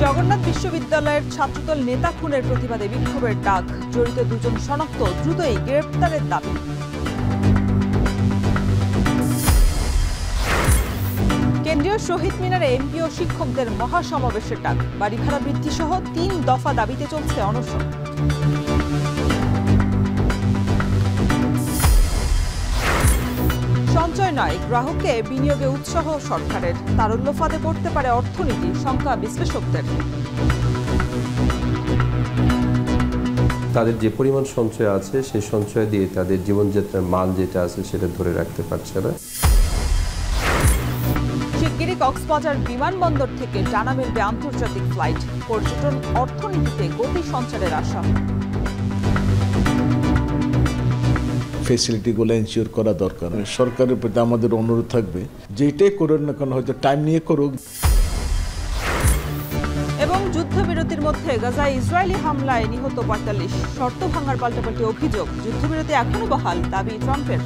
জগন্নাথ বিশ্ববিদ্যালয়ের ছাত্রদল নেতা খুনের প্রতিবাদে বিক্ষোভের ডাক, জড়িত দুজন শনাক্ত, দ্রুতই গ্রেপ্তারের দাবি। কেন্দ্রীয় শহীদ মিনারে এমপি ও শিক্ষকদের মহাসমাবেশের ডাক, বাড়ি ভাড়া বৃদ্ধি সহ ৩ দফা দাবিতে চলছে অনশন। সঞ্চয় নয়, গ্রাহককে বিনিয়োগে উৎসাহ সরকারের, তারল্য ফাঁদে পড়তে পারে অর্থনীতি, শঙ্কা বিশ্লেষকদের। তাদের যে পরিমাণ সঞ্চয় আছে সেই সঞ্চয় দিয়ে তাদের জীবনযাত্রার মান যেটা আছে সেটা ধরে রাখতে পারছে না। শিগগিরই কক্সবাজার বিমানবন্দর থেকে ডানা মেলবে আন্তর্জাতিক ফ্লাইট, পর্যটন অর্থনীতিতে গতি সঞ্চারের আশা। ফেসিলিটিগুলো এনশিওর করা দরকার। সরকারের প্রতি আমাদের অনুরোধ থাকবে যে এটাই করুন না কেন, হয়তো টাইম নিয়ে করুক। এবং যুদ্ধবিরতির মধ্যে গাজায় ইসরায়েলি হামলায় নিহত ৪৫, শর্ত ভাঙার পাল্টাপাল্টি অভিযোগ, যুদ্ধবিরতি এখনো বহাল, দাবি ট্রাম্পের।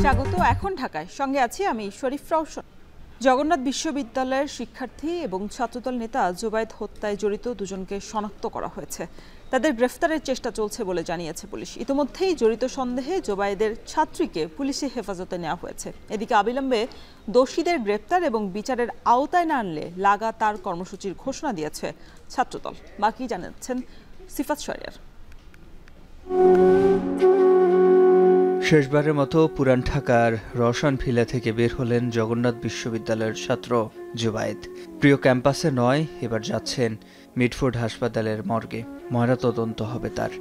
স্বাগত, এখন ঢাকায়, সঙ্গে আছি আমি শরীফ রওশন। জগন্নাথ বিশ্ববিদ্যালয়ের শিক্ষার্থী এবং ছাত্রদল নেতা জোবায়েদ হত্যায় জড়িত দুজনকে শনাক্ত করা হয়েছে। তাদের গ্রেফতারের চেষ্টা চলছে বলে জানিয়েছে পুলিশ। ইতিমধ্যেই জড়িত সন্দেহে জোবায়েদের ছাত্রীকে পুলিশি হেফাজতে নেওয়া হয়েছে। এদিকে অবিলম্বে দোষীদের গ্রেফতার এবং বিচারের আওতায় না আনলে লাগাতার কর্মসূচির ঘোষণা দিয়েছে ছাত্রদল। বাকি জানাচ্ছেন সিফাত শরিয়ার। শেষবারের মতো পুরান ঢাকার রওশনভিলা থেকে বের হলেন জগন্নাথ বিশ্ববিদ্যালয়ের ছাত্র জোবায়েদ। প্রিয় ক্যাম্পাসে নয়, এবার যাচ্ছেন মিডফোর্ড হাসপাতালের মর্গে। ময়নাতদন্ত হবে তার।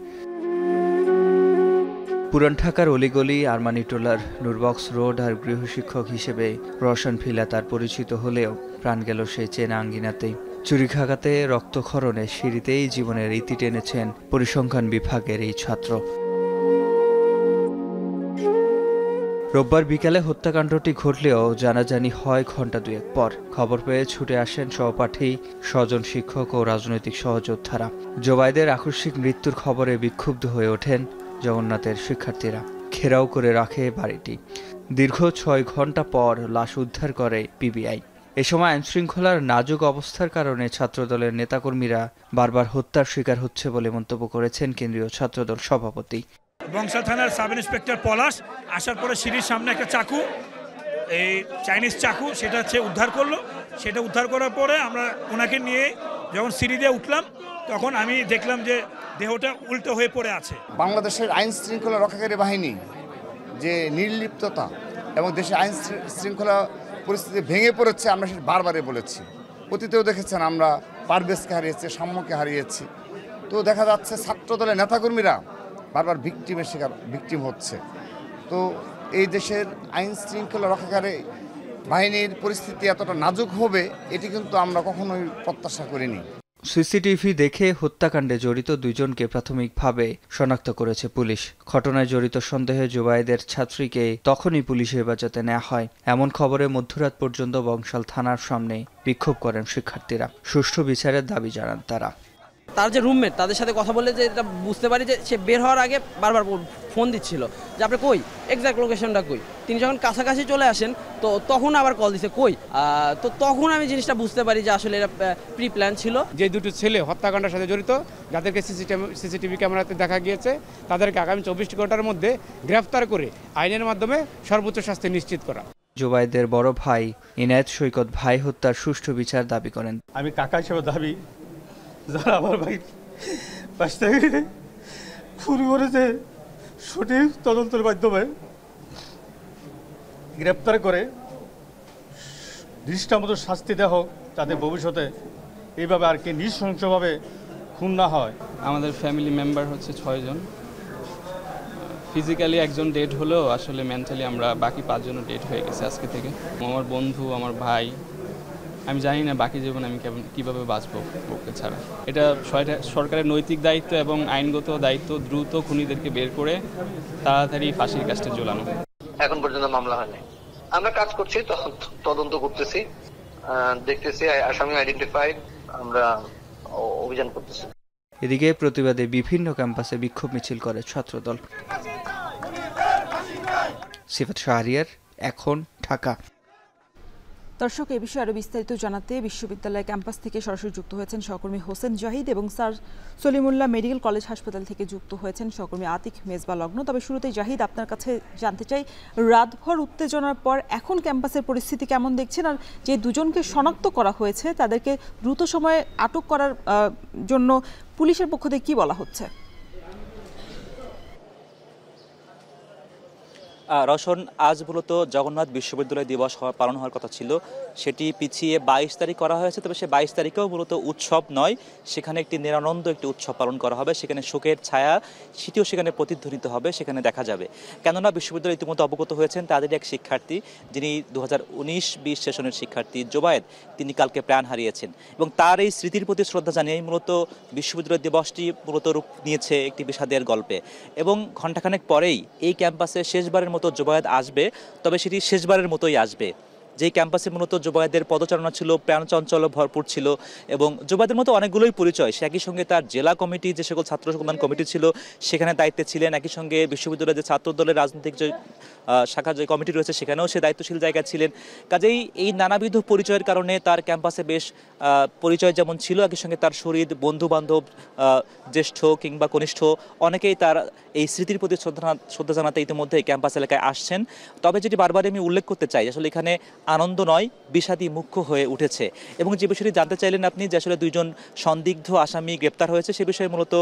পুরান ঢাকার অলিগলি, আরমানিটোলার নুরবক্স রোড আর গৃহশিক্ষক হিসেবে রওশনভিলা তার পরিচিত হলেও প্রাণ গেল সেই চেনা আঙ্গিনাতেই। চুরিঘাগাতে, রক্তক্ষরণে, সিঁড়িতেই জীবনের ইতি টেনেছেন পরিসংখ্যান বিভাগের এই ছাত্র। রোববার বিকালে হত্যাকাণ্ডটি ঘটলেও জানাজানি হয় ঘণ্টা দুয়েক পর। খবর পেয়ে ছুটে আসেন সহপাঠী, স্বজন, শিক্ষক ও রাজনৈতিক সহযোদ্ধারা। জোবায়েদের আকস্মিক মৃত্যুর খবরে বিক্ষুব্ধ হয়ে ওঠেন জগন্নাথের শিক্ষার্থীরা। ঘেরাও করে রাখে বাড়িটি। দীর্ঘ ৬ ঘণ্টা পর লাশ উদ্ধার করে পিবিআই। এ সময় আইনশৃঙ্খলার নাজুক অবস্থার কারণে ছাত্রদলের নেতাকর্মীরা বারবার হত্যার শিকার হচ্ছে বলে মন্তব্য করেছেন কেন্দ্রীয় ছাত্রদল সভাপতি। বংশাল থানার সাব ইন্সপেক্টর পলাশ আসার পরে সিঁড়ির সামনে একটা চাকু, এই চাইনিজ চাকু, সেটা হচ্ছে উদ্ধার করলো। সেটা উদ্ধার করার পরে আমরা ওনাকে নিয়ে যখন সিঁড়ি দিয়ে উঠলাম তখন আমি দেখলাম যে দেহটা উল্টো হয়ে পড়ে আছে। বাংলাদেশের আইন শৃঙ্খলা রক্ষাকারী বাহিনী যে নির্লিপ্ততা এবং দেশের আইন শৃঙ্খলা পরিস্থিতি ভেঙে পড়েছে, আমরা সেটা বারবারই বলেছি। অতীতেও দেখেছেন আমরা পারভেজকে হারিয়েছি, সাম্যকে হারিয়েছি। তো দেখা যাচ্ছে ছাত্রদলের নেতাকর্মীরা বারবার ভিকটিম হচ্ছে। তো এই দেশের আইন শৃঙ্খলা রক্ষাকারী বাহিনীর পরিস্থিতি এতটা নাজুক হবে এটি কিন্তু আমরা কখনোই প্রত্যাশা করিনি। সিসিটিভি দেখে হত্যাকাণ্ডে জড়িত দুইজনকে প্রাথমিকভাবে শনাক্ত করেছে পুলিশ। ঘটনায় জড়িত সন্দেহে জোবায়েদের ছাত্রীকে তখনই পুলিশ হেফাজতে নেওয়া হয়। এমন খবরে মধ্যরাত পর্যন্ত বংশাল থানার সামনে বিক্ষোভ করেন শিক্ষার্থীরা। সুষ্ঠু বিচারের দাবি জানান তারা। তার যে রুমমেট, তাদের সাথে কথা বলে যে এটা বুঝতে পারি যে সে বের হওয়ার আগে বারবার ফোন দিচ্ছিল যে আপনি কই, এক্সাক্ট লোকেশনটা কই। তিনি যখন কাছাকাছি চলে আসেন তো তখন আবার কল দিছে কই। তো তখন আমি জিনিসটা বুঝতে পারি যে আসলে এটা প্রি প্ল্যান ছিল। যে দুটো ছেলে হত্যাকাণ্ডের সাথে জড়িত, যাদেরকে সিসিটিভি ক্যামেরাতে দেখা গিয়েছে, তাদেরকে আগামী ২৪ ঘন্টার মধ্যে গ্রেফতার করে আইনের মাধ্যমে সর্বোচ্চ শাস্তি নিশ্চিত করা। জোবায়েদের বড় ভাই ইনায়েত সৈকত ভাই হত্যার সুষ্ঠু বিচার দাবি করেন। আমি কাকা হিসেবে দাবি, যারা আমার ভাই পাশ থেকে খুন করেছে সঠিক তদন্তের মাধ্যমে গ্রেপ্তার করে দৃষ্টান্ত শাস্তি দেওয়া হোক, যাতে ভবিষ্যতে এইভাবে আর কি নৃশংসভাবে খুন না হয়। আমাদের ফ্যামিলি মেম্বার হচ্ছে 6 জন। ফিজিক্যালি একজন ডেড হলেও আসলে মেন্টালি আমরা বাকি 5 জনও ডেড হয়ে গেছে আজকে থেকে। আমার বন্ধু, আমার ভাই, আমি জানি না বাকি জীবনে আমি কীভাবে বাঁচবো ওকে ছাড়া। এটা সরকারের নৈতিক দায়িত্ব এবং আইনগত দায়িত্ব দ্রুত খুনিদেরকে বের করে তাড়াতাড়ি ফাঁসির কাস্টে ঝোলানো। এখন পর্যন্ত মামলা হয়নি, আমরা কাজ করছি, তদন্ত করতেছি, দেখতেছি আসামি আইডেন্টিফাইড, আমরা অভিযান করতেছে। এদিকে প্রতিবাদে বিভিন্ন ক্যাম্পাসে বিক্ষোভ মিছিল করে ছাত্রদল। সিফাত শাহরিয়ার, এখন, ঢাকা। দর্শক, এ বিষয়ে আরো বিস্তারিত জানাতে বিশ্ববিদ্যালয় ক্যাম্পাস থেকে সরাসরি যুক্ত হয়েছেন সহকর্মী হোসেন জাহিদ এবং স্যার সলিমুল্লাহ মেডিকেল কলেজ হাসপাতাল থেকে যুক্ত হয়েছেন সহকর্মী আতিক মেজবা লগ্ন। তবে শুরুতেই জাহিদ, আপনার কাছে জানতে চাই, রাতভর উত্তেজনার পর এখন ক্যাম্পাসের পরিস্থিতি কেমন দেখছেন, আর যে দুজনকে শনাক্ত করা হয়েছে তাদেরকে দ্রুত সময়ে আটক করার জন্য পুলিশের পক্ষ থেকে কি বলা হচ্ছে? রওশন, আজ মূলত জগন্নাথ বিশ্ববিদ্যালয় দিবস পালন হওয়ার কথা ছিল, সেটি পিছিয়ে 22 তারিখ করা হয়েছে। তবে সে 22 তারিখেও মূলত উৎসব নয়, সেখানে একটি নিরানন্দ একটি উৎসব পালন করা হবে। সেখানে শোকের ছায়া সেটিও সেখানে প্রতিধ্বনিত হবে, সেখানে দেখা যাবে। কেননা বিশ্ববিদ্যালয় ইতিমধ্যে অবগত হয়েছেন তাদেরই এক শিক্ষার্থী, যিনি 2019-20 সেশনের শিক্ষার্থী জোবায়েদ, তিনি কালকে প্রাণ হারিয়েছেন এবং তার এই স্মৃতির প্রতি শ্রদ্ধা জানিয়ে মূলত বিশ্ববিদ্যালয় দিবসটি মূলত রূপ নিয়েছে একটি বিষাদের গল্পে। এবং ঘণ্টাখানেক পরেই এই ক্যাম্পাসে শেষবারের মতো জোবায়েদ আসবে, তবে সেটি শেষবারের মতোই আসবে। যেই ক্যাম্পাসে মূলত জোবায়েদের পদচারণা ছিল, প্রাণচঞ্চল ভরপুর ছিল এবং জোবায়েদের মতো অনেকগুলোই পরিচয়। সে একই সঙ্গে তার জেলা কমিটি, যে সকল ছাত্র কল্যাণ কমিটি ছিল সেখানে দায়িত্বে ছিলেন, একই সঙ্গে বিশ্ববিদ্যালয়ের যে ছাত্র দলের রাজনৈতিক যে শাখার যে কমিটি রয়েছে সেখানেও সে দায়িত্বশীল জায়গায় ছিলেন। কাজেই এই নানাবিধ পরিচয়ের কারণে তার ক্যাম্পাসে বেশ পরিচয় যেমন ছিল, একই সঙ্গে তার শরীর, বন্ধু বান্ধব, জ্যেষ্ঠ কিংবা কনিষ্ঠ অনেকেই তার এই স্মৃতির প্রতি শ্রদ্ধা জানাতে ইতিমধ্যে এই ক্যাম্পাস এলাকায় আসছেন। তবে যেটি বারবার আমি উল্লেখ করতে চাই, আসলে এখানে আনন্দ নয়, বিষাদী মুখ্য হয়ে উঠেছে। এবং যে বিষয়টি জানতে চাইলেন আপনি, যে আসলে দুইজন সন্দিগ্ধ আসামি গ্রেপ্তার হয়েছে, সে বিষয়ে মূলত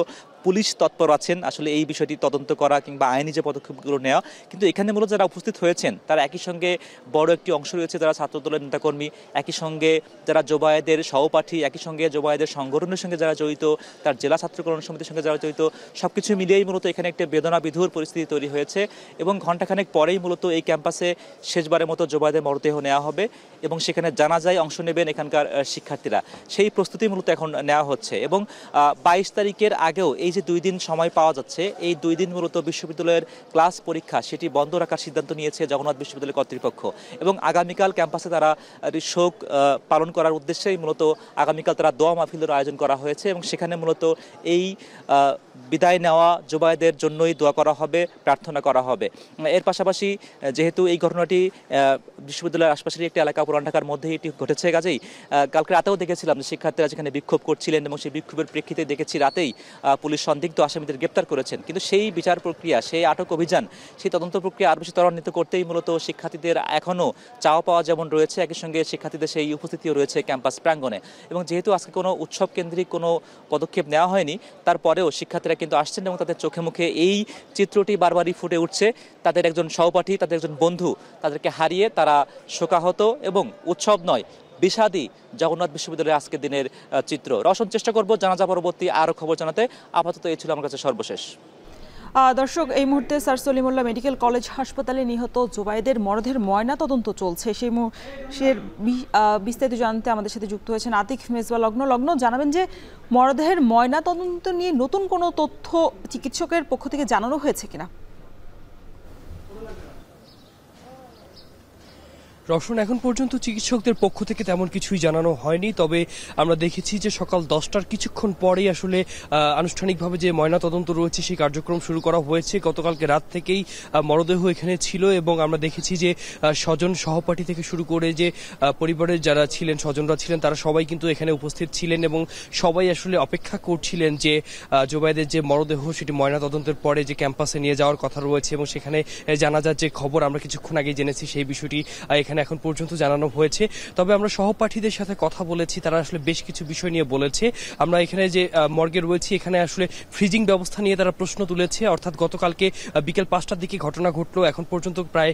পুলিশ তৎপর আছেন আসলে এই বিষয়টি তদন্ত করা কিংবা আইনি যে পদক্ষেপগুলো নেওয়া। কিন্তু এখানে মূলত যারা উপস্থিত হয়েছেন তারা একই সঙ্গে বড় একটি অংশ রয়েছে যারা ছাত্রদলের নেতাকর্মী, একই সঙ্গে যারা জোবায়েদের সহপাঠী, একই সঙ্গে জোবায়েদের সংগঠনের সঙ্গে যারা জড়িত, তার জেলা ছাত্র কল্যাণ সমিতির সঙ্গে যারা জড়িত, সবকিছু মিলিয়েই মূলত এখানে একটা বেদনা বিধুর পরিস্থিতি তৈরি হয়েছে। এবং ঘণ্টাখানেক পরেই মূলত এই ক্যাম্পাসে শেষবারের মতো জোবায়েদের মরদেহ নেওয়া হবে এবং সেখানে জানাজায় অংশ নেবেন এখানকার শিক্ষার্থীরা। সেই প্রস্তুতি মূলত এখন নেওয়া হচ্ছে। এবং 22 তারিখের আগেও এই যে 2 দিন সময় পাওয়া যাচ্ছে, এই 2 দিন মূলত বিশ্ববিদ্যালয়ের ক্লাস পরীক্ষা সেটি বন্ধ রাখার সিদ্ধান্ত নিয়েছে জগন্নাথ বিশ্ববিদ্যালয় কর্তৃপক্ষ। এবং আগামীকাল ক্যাম্পাসে তারা শোক পালন করার উদ্দেশ্যেই মূলত আগামীকাল তারা দোয়া মাহফিলের আয়োজন করা হয়েছে এবং সেখানে মূলত এই বিদায় নেওয়া জোবায়েদের জন্যই দোয়া করা হবে, প্রার্থনা করা হবে। এর পাশাপাশি যেহেতু এই ঘটনাটি বিশ্ববিদ্যালয়ের আশপাশের একটি এলাকা, পুরান ঢাকার মধ্যেই এটি ঘটেছে, কাজেই কালকে রাতেও দেখেছিলাম যে শিক্ষার্থীরা যেখানে বিক্ষোভ করছিলেন এবং সেই বিক্ষোভের প্রেক্ষিতে দেখেছি রাতেই পুলিশ সন্দিগ্ধ আসামিদের গ্রেপ্তার করেছেন। কিন্তু সেই বিচার প্রক্রিয়া, সেই আটক অভিযান, সেই তদন্ত প্রক্রিয়া আরও বেশি ত্বরান্বিত করতেই মূলত শিক্ষার্থীদের এখনও চাওয়া পাওয়া যেমন রয়েছে, একই সঙ্গে শিক্ষার্থীদের সেই উপস্থিতিও রয়েছে ক্যাম্পাস প্রাঙ্গণে। এবং যেহেতু আজকে কোনো উৎসব কেন্দ্রিক কোনো পদক্ষেপ নেওয়া হয়নি, তারপরেও শিক্ষার্থীরা কিন্তু আসছেন এবং তাদের চোখে মুখে এই চিত্রটি বারবারই ফুটে উঠছে। তাদের একজন সহপাঠী, তাদের একজন বন্ধু, তাদেরকে হারিয়ে তারা শোকাহত এবং উৎসব নয়, বিষাদী জগন্নাথ বিশ্ববিদ্যালয়ের আজকের দিনের চিত্র। রওশন, চেষ্টা করব জানাজা পরবর্তী আরও খবর জানাতে। আপাতত এই ছিল আমার কাছে সর্বশেষ। দর্শক, এই মুহূর্তে স্যার সলিমুল্লাহ মেডিকেল কলেজ হাসপাতালে নিহত জোবায়েদের মরদেহের ময়না তদন্ত চলছে। সেই বিস্তারিত জানতে আমাদের সাথে যুক্ত হয়েছেন আতিক মেজবা লগ্ন। জানাবেন যে মরদেহের ময়না তদন্ত নিয়ে নতুন কোনো তথ্য চিকিৎসকের পক্ষ থেকে জানানো হয়েছে কিনা? রওশন, এখন পর্যন্ত চিকিৎসকদের পক্ষ থেকে তেমন কিছুই জানানো হয়নি। তবে আমরা দেখেছি যে সকাল 10টার কিছুক্ষণ পরেই আসলে আনুষ্ঠানিকভাবে যে ময়নাতদন্ত রয়েছে সেই কার্যক্রম শুরু করা হয়েছে। গতকালকে রাত থেকেই মরদেহ এখানে ছিল এবং আমরা দেখেছি যে স্বজন সহপাঠী থেকে শুরু করে যে পরিবারের যারা ছিলেন, স্বজনরা ছিলেন, তারা সবাই কিন্তু এখানে উপস্থিত ছিলেন এবং সবাই আসলে অপেক্ষা করছিলেন যে জোবায়েদের যে মরদেহ সেটি ময়নাতদন্তের পরে যে ক্যাম্পাসে নিয়ে যাওয়ার কথা রয়েছে এবং সেখানে জানাজার যে খবর আমরা কিছুক্ষণ আগে জেনেছি সেই বিষয়টি এখানে এখন পর্যন্ত জানানো হয়েছে। তবে আমরা সহপাঠীদের সাথে কথা বলেছি, তারা আসলে বেশ কিছু বিষয় নিয়ে বলেছে। আমরা এখানে যে মর্গে রয়েছি, এখানে আসলে ফ্রিজিং ব্যবস্থা নিয়ে তারা প্রশ্ন তুলেছে। অর্থাৎ গতকালকে বিকেল 5টার দিকে ঘটনা ঘটলো, এখন পর্যন্ত প্রায়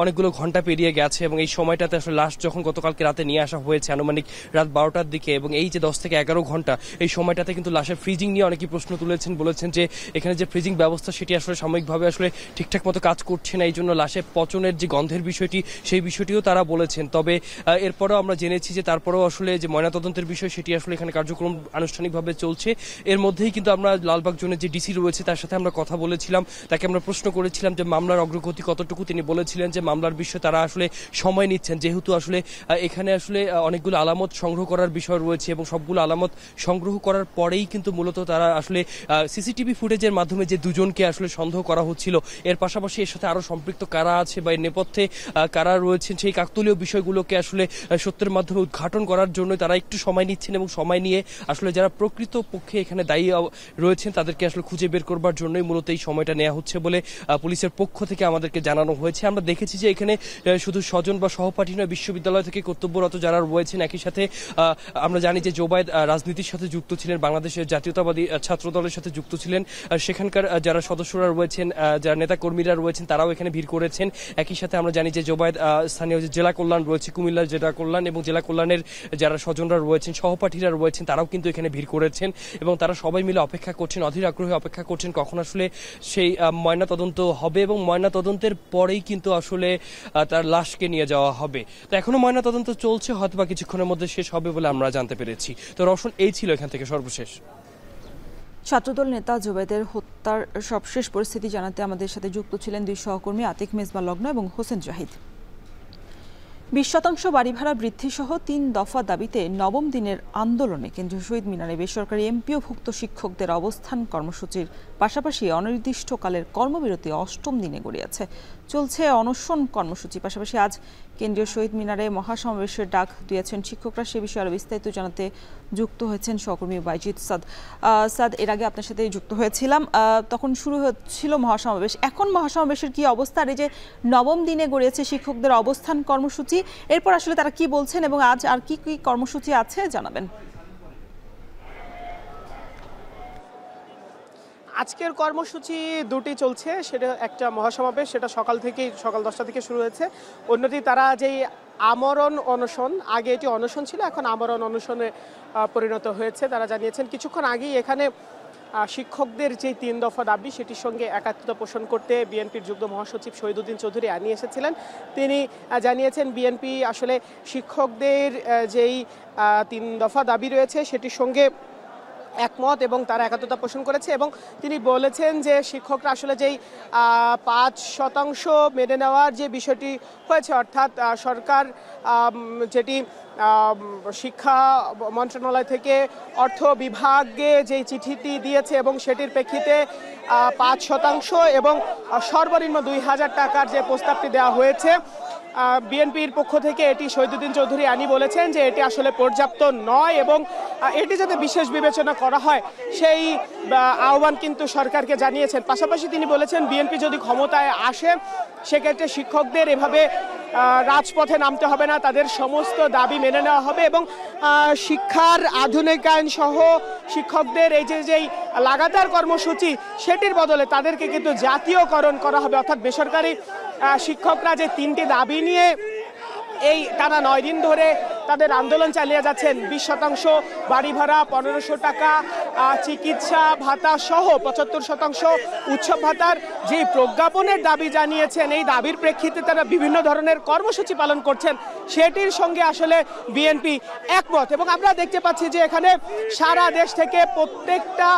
অনেকগুলো ঘন্টা পেরিয়ে গেছে এবং এই সময়টাতে আসলে লাশ যখন গতকালকে রাতে নিয়ে আসা হয়েছে আনুমানিক রাত 12টার দিকে, এবং এই যে 10 থেকে 11 ঘন্টা এই সময়টাতে কিন্তু লাশের ফ্রিজিং নিয়ে অনেকেই প্রশ্ন তুলেছেন, বলেছেন যে এখানে যে ফ্রিজিং ব্যবস্থা সেটি আসলে সাময়িকভাবে আসলে ঠিকঠাক মতো কাজ করছে না, এই জন্য লাশের পচনের যে গন্ধের বিষয়টি সেই বিষয়টিও বলেও তারা বলেছেন। তবে এরপরেও আমরা জেনেছি যে তারপরেও আসলে যে ময়নাতদন্তের বিষয় সেটি আসলে এখানে কার্যক্রম আনুষ্ঠানিকভাবে চলছে। এর মধ্যেই কিন্তু আমরা লালবাগ জোনের যে ডিসি রয়েছে তার সাথে আমরা কথা বলেছিলাম, তাকে আমরা প্রশ্ন করেছিলাম যে মামলার অগ্রগতি কতটুকু। তিনি বলেছিলেন যে মামলার বিষয়ে তারা আসলে সময় নিচ্ছেন, যেহেতু আসলে এখানে আসলে অনেকগুলো আলামত সংগ্রহ করার বিষয় রয়েছে এবং সবগুলো আলামত সংগ্রহ করার পরেই কিন্তু মূলত তারা আসলে সিসিটিভি ফুটেজের মাধ্যমে যে দুজনকে আসলে সন্দেহ করা হচ্ছিল, এর পাশাপাশি এর সাথে আরো সম্পৃক্ত কারা আছে বা এর নেপথ্যে কারা রয়েছেন সেই কাকতালীয় বিষয়গুলোকে আসলে সত্যের মাধ্যমে উদ্ঘাটন করার জন্য তারা একটু সময় নিচ্ছেন এবং সময় নিয়ে আসলে যারা প্রকৃত পক্ষে এখানে দায়ী রয়েছেন তাদেরকে আসলে খুঁজে বের করবার জন্যই মূলত এই সময়টা নেওয়া হচ্ছে বলে পুলিশের পক্ষ থেকে আমাদেরকে জানানো হয়েছে। আমরা দেখেছি যে এখানে শুধু স্বজন বা সহপাঠী নয়, বিশ্ববিদ্যালয় থেকে কর্তব্যরত যারা রয়েছেন, একই সাথে আমরা জানি যে জোবায়েদ রাজনীতির সাথে যুক্ত ছিলেন, বাংলাদেশের জাতীয়তাবাদী ছাত্র দলের সাথে যুক্ত ছিলেন। সেখানকার যারা সদস্যরা রয়েছেন, যারা নেতা কর্মীরা রয়েছেন তারাও এখানে ভিড় করেছেন। একই সাথে আমরা জানি যে জোবায়েদ স্থানীয় যে জেলা কল্যাণ রয়েছে, কুমিল্লার জেলা কল্যাণ এবং জেলা কল্যাণের যারা স্বজনরা রয়েছেন, সহপাঠীরা রয়েছেন, তারাও কিন্তু এখানে ভিড় করেছেন এবং তারা সবাই মিলে অপেক্ষা করছেন, অধীর আগ্রহে অপেক্ষা করছেন কখন আসলে সেই ময়নাতদন্ত হবে এবং ময়নাতদন্তের পরেই কিন্তু আসলে তার লাশকে নিয়ে যাওয়া হবে। তো এখনো ময়নাতদন্ত চলছে, হয়তো বা কিছুক্ষণের মধ্যে শেষ হবে বলে আমরা জানতে পেরেছি। তো রওশন, এই ছিল এখান থেকে সর্বশেষ। ছাত্রদল নেতা জোবায়েদের হত্যার সবশেষ পরিস্থিতি জানাতে আমাদের সাথে যুক্ত ছিলেন দুই সহকর্মী আতিক মেজবা লগ্ন এবং হোসেন জাহিদ। 20% বাড়ি ভাড়া বৃদ্ধি সহ 3 দফা দাবিতে নবম দিনের আন্দোলনে কেন্দ্রীয় শহীদ মিনারে বেসরকারি এমপিওভুক্ত শিক্ষকদের অবস্থান কর্মসূচির পাশাপাশি অনির্দিষ্টকালের কর্মবিরতি 8ম দিনে গড়িয়েছে। চলছে অনশন কর্মসূচি। পাশাপাশি আজ কেন্দ্রীয় শহীদ মিনারে মহাসমাবেশের ডাক দিয়েছেন শিক্ষকরা। সে বিষয়ে আরো বিস্তারিত জানাতে যুক্ত হয়েছেন সহকর্মী বাইজিদ সাদ। সাদ, এর আগে আপনার সাথে যুক্ত হয়েছিলাম, তখন শুরু হচ্ছিল মহাসমাবেশ। এখন মহাসমাবেশের কি অবস্থা? আর এই যে নবম দিনে গড়িয়েছে শিক্ষকদের অবস্থান কর্মসূচি, এরপর আসলে তারা কি বলছেন এবং আজ আর কি কি কর্মসূচি আছে জানাবেন। আজকের কর্মসূচি দুটি চলছে, সেটা একটা মহাসমাবেশ, সেটা সকাল 10টা থেকে শুরু হয়েছে। অন্যটি তারা যেই আমরণ অনশন, আগে এটি অনশন ছিল, এখন আমরণ অনশনে পরিণত হয়েছে। তারা জানিয়েছেন কিছুক্ষণ আগেই এখানে শিক্ষকদের যে 3 দফা দাবি সেটির সঙ্গে একাত্মতা পোষণ করতে বিএনপির যুগ্ম মহাসচিব শহীদুদ্দিন চৌধুরী আনি এসেছিলেন। তিনি জানিয়েছেন বিএনপি আসলে শিক্ষকদের যেই 3 দফা দাবি রয়েছে সেটির সঙ্গে একমত এবং তারা একাত্মতা পোষণ করেছে এবং তিনি বলেছেন যে শিক্ষকরা আসলে যেই 5% মেনে নেওয়ার যে বিষয়টি হয়েছে, অর্থাৎ সরকার যেটি শিক্ষা মন্ত্রণালয় থেকে অর্থ বিভাগে যেই চিঠিটি দিয়েছে এবং সেটির প্রেক্ষিতে 5% এবং সর্বনিম্ন 2000 টাকার যে প্রস্তাবটি দেওয়া হয়েছে, বিএনপির পক্ষ থেকে এটি শহীদুদ্দিন চৌধুরী আনি বলেছেন যে এটি আসলে পর্যাপ্ত নয় এবং এটি যাতে বিশেষ বিবেচনা করা হয় সেই আহ্বান কিন্তু সরকারকে জানিয়েছেন। পাশাপাশি তিনি বলেছেন বিএনপি যদি ক্ষমতায় আসে সেক্ষেত্রে শিক্ষকদের এভাবে রাজপথে নামতে হবে না, তাদের সমস্ত দাবি মেনে নেওয়া হবে এবং শিক্ষার আধুনিকায়ন সহ শিক্ষকদের এই যেই লাগাতার কর্মসূচি সেটির বদলে তাদেরকে কিন্তু জাতীয়করণ করা হবে। অর্থাৎ বেসরকারি শিক্ষকরা যে 3টি দাবি নিয়ে এই টানা 9 দিন ধরে তাদের আন্দোলন চালিয়ে যাচ্ছেন, 20% বাড়ি ভাড়া, 1500 টাকা চিকিৎসা ভাতা সহ 75% উৎসব ভাতার যে প্রজ্ঞাপনের দাবি জানিয়েছেন, এই দাবির প্রেক্ষিতে তারা বিভিন্ন ধরনের কর্মসূচি পালন করছেন, সেটির সঙ্গে আসলে বিএনপি একমত। এবং আমরা দেখতে পাচ্ছি যে এখানে সারা দেশ থেকে প্রত্যেকটা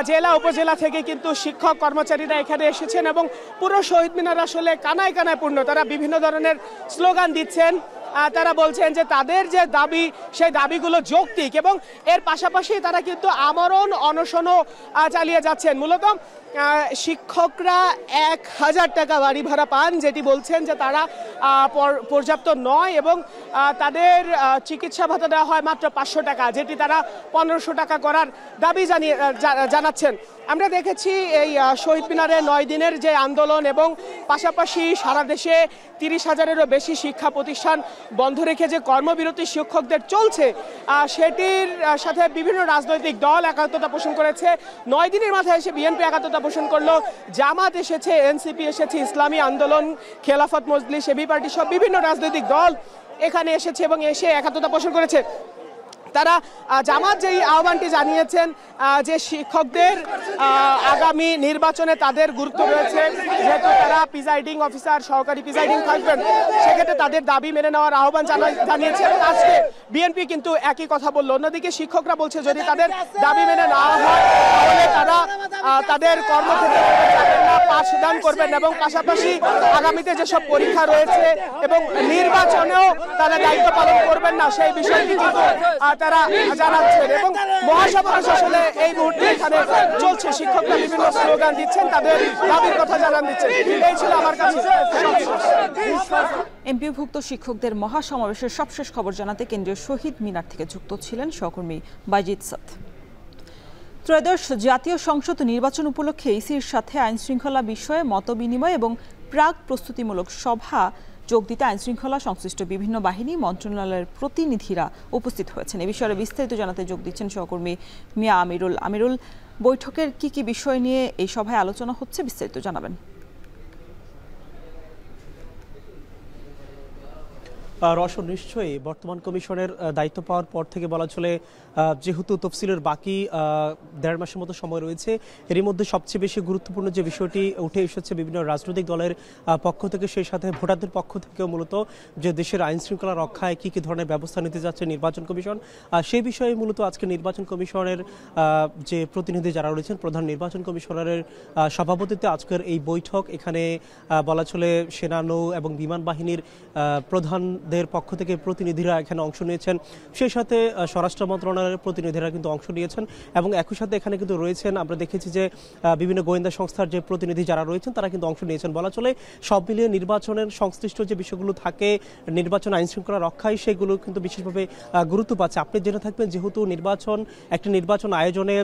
জেলা উপজেলা থেকে কিন্তু শিক্ষক কর্মচারীরা এখানে এসেছেন এবং পুরো শহীদ মিনার আসলে কানায় কানায় পূর্ণ। তারা বিভিন্ন ধরনের স্লোগান দিচ্ছেন, তারা বলছেন যে তাদের যে দাবি সেই দাবিগুলো যৌক্তিক এবং এর পাশাপাশি তারা কিন্তু আমরণ অনশনও চালিয়ে যাচ্ছেন। মূলত শিক্ষকরা 1000 টাকা বাড়ি ভাড়া পান, যেটি বলছেন যে তারা পর্যাপ্ত নয় এবং তাদের চিকিৎসা ভাতা দেওয়া হয় মাত্র 500 টাকা, যেটি তারা 1500 টাকা করার দাবি জানাচ্ছেন। আমরা দেখেছি এই শহীদ মিনারে 9 দিনের যে আন্দোলন এবং পাশাপাশি সারা দেশে 30,000-এরও বেশি শিক্ষা প্রতিষ্ঠান বন্ধ রেখে যে কর্মবিরতি শিক্ষকদের চলছে, সেটির সাথে বিভিন্ন রাজনৈতিক দল একাত্মতা পোষণ করেছে। 9 দিনের মাথায় এসে বিএনপি একাত্মতা পোষণ করলো, জামাত এসেছে, এনসিপি এসেছে, ইসলামী আন্দোলন, খেলাফত মজলিস, এবি পার্টি সব বিভিন্ন রাজনৈতিক দল এখানে এসেছে এবং এসে একাত্মতা পোষণ করেছে। তারা জামাত যেই আহ্বানটি জানিয়েছেন যে শিক্ষকদের আগামী নির্বাচনে তাদের গুরুত্ব রয়েছে, যেহেতু তারা প্রিজাইডিং অফিসার, সহকারী প্রিজাইডিং থাকবেন, সেক্ষেত্রে তাদের দাবি মেনে নেওয়ার আহ্বান জানিয়েছে। এবং আজকে বিএনপি কিন্তু একই কথা বলল। অন্যদিকে শিক্ষকরা বলছে যদি তাদের দাবি মেনে নেওয়া হয় তাহলে তারা তাদের কর্মক্ষেত্রে যাবেন না, পাঠদান করবেন এবং পাশাপাশি আগামীতে যেসব পরীক্ষা রয়েছে এবং নির্বাচনেও তারা দায়িত্ব পালন করবেন না, সেই বিষয়টি কিন্তু তারা জানাচ্ছেন। এবং মহাসমাবেশ আসলে এই মুহূর্তে এখানে চলছে, শিক্ষকরা বিভিন্ন স্লোগান দিচ্ছেন, তাদের দাবির কথা জানান দিচ্ছেন। এই ছিল আমার কাছে এমপিওভুক্ত শিক্ষকদের মহাসমাবেশের সবশেষ খবর জানাতে কেন্দ্রীয় শহীদ মিনার থেকে যুক্ত ছিলেন সহকর্মী বাইজিদ সাদ। ত্রয়োদশ জাতীয় সংসদ নির্বাচন উপলক্ষে ইসির সাথে আইনশৃঙ্খলা বিষয়ে মতবিনিময় এবং প্রাক প্রস্তুতিমূলক সভা যোগ দিতে আইনশৃঙ্খলা সংশ্লিষ্ট বিভিন্ন বাহিনী মন্ত্রণালয়ের প্রতিনিধিরা উপস্থিত হয়েছেন। এ বিষয়ে বিস্তারিত জানাতে যোগ দিচ্ছেন সহকর্মী মিয়া আমিরুল। আমিরুল, বৈঠকের কি বিষয় নিয়ে এই সভায় আলোচনা হচ্ছে, বিস্তারিত জানাবেন। রওশন, নিশ্চয়ই বর্তমান কমিশনের দায়িত্ব পাওয়ার পর থেকে বলা চলে যেহেতু তফসিলের বাকি 1.5 মাসের মতো সময় রয়েছে, এরই মধ্যে সবচেয়ে বেশি গুরুত্বপূর্ণ যে বিষয়টি উঠে এসেছে বিভিন্ন রাজনৈতিক দলের পক্ষ থেকে, সেই সাথে ভোটারদের পক্ষ থেকেও মূলত যে দেশের আইন শৃঙ্খলা রক্ষায় কী ধরনের ব্যবস্থা নিতে যাচ্ছে নির্বাচন কমিশন, সেই বিষয়ে মূলত আজকে নির্বাচন কমিশনের যে প্রতিনিধি যারা রয়েছেন, প্রধান নির্বাচন কমিশনারের সভাপতিত্বে আজকের এই বৈঠক। এখানে বলা চলে সেনা, নৌ এবং বিমান বাহিনীর প্রধানদের পক্ষ থেকে প্রতিনিধিরা এখানে অংশ নিয়েছেন, সেই সাথে স্বরাষ্ট্র মন্ত্রণালয়ের প্রতিনিধিরা কিন্তু অংশ নিয়েছেন এবং একই সাথে এখানে কিন্তু রয়েছেন, আমরা দেখেছি যে বিভিন্ন গোয়েন্দা সংস্থার যে প্রতিনিধি যারা রয়েছেন তারা কিন্তু অংশ নিয়েছেন। বলা চলে সব মিলিয়ে নির্বাচনের সংশ্লিষ্ট যে বিষয়গুলো থাকে নির্বাচন আইন শৃঙ্খলা রক্ষায়, সেগুলো কিন্তু বিশেষভাবে গুরুত্ব পাচ্ছে। আপনি জেনে থাকবেন যেহেতু একটি নির্বাচন আয়োজনে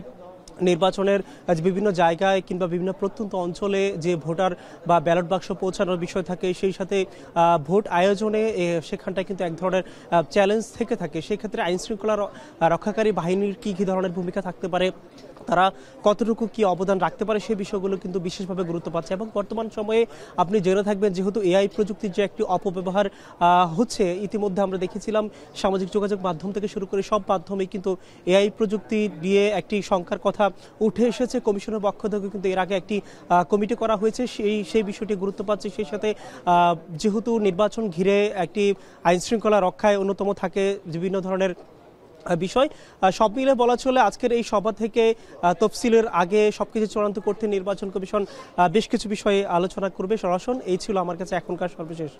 নির্বাচনের বিভিন্ন জায়গায় কিংবা বিভিন্ন প্রত্যন্ত অঞ্চলে যে ভোটার বা ব্যালট বাক্স পৌঁছানোর বিষয় থাকে, সেই সাথে ভোট আয়োজনে সেখানটায় কিন্তু এক ধরনের চ্যালেঞ্জ থেকে থাকে। সেই ক্ষেত্রে আইন শৃঙ্খলা রক্ষাকারী বাহিনীর কী ধরনের ভূমিকা থাকতে পারে, তারা কতটুকু কি অবদান রাখতে পারে, সেই বিষয়গুলো কিন্তু বিশেষভাবে গুরুত্ব পাচ্ছে। এবং বর্তমান সময়ে আপনি জেনে থাকবেন যেহেতু এআই প্রযুক্তির যে একটি অপব্যবহার হচ্ছে, ইতিমধ্যে আমরা দেখেছিলাম সামাজিক যোগাযোগ মাধ্যম থেকে শুরু করে সব মাধ্যমেই কিন্তু এআই প্রযুক্তি দিয়ে একটি শঙ্কার কথা উঠে এসেছে। কমিশনের পক্ষ থেকে কিন্তু এর আগে একটি কমিটি করা হয়েছে, সেই বিষয়টি গুরুত্ব পাচ্ছে। সেই সাথে যেহেতু নির্বাচন ঘিরে একটি আইন শৃঙ্খলা রক্ষায় অন্যতম থাকে বিভিন্ন ধরনের বিষয়, সব মিলে বলা চলে আজকের এই সভা থেকে তফসিলের আগে সবকিছু চূড়ান্ত করতে নির্বাচন কমিশন বেশ কিছু বিষয়ে আলোচনা করবে। সরাসরি এই ছিল আমার কাছে এখনকার সর্বশেষ।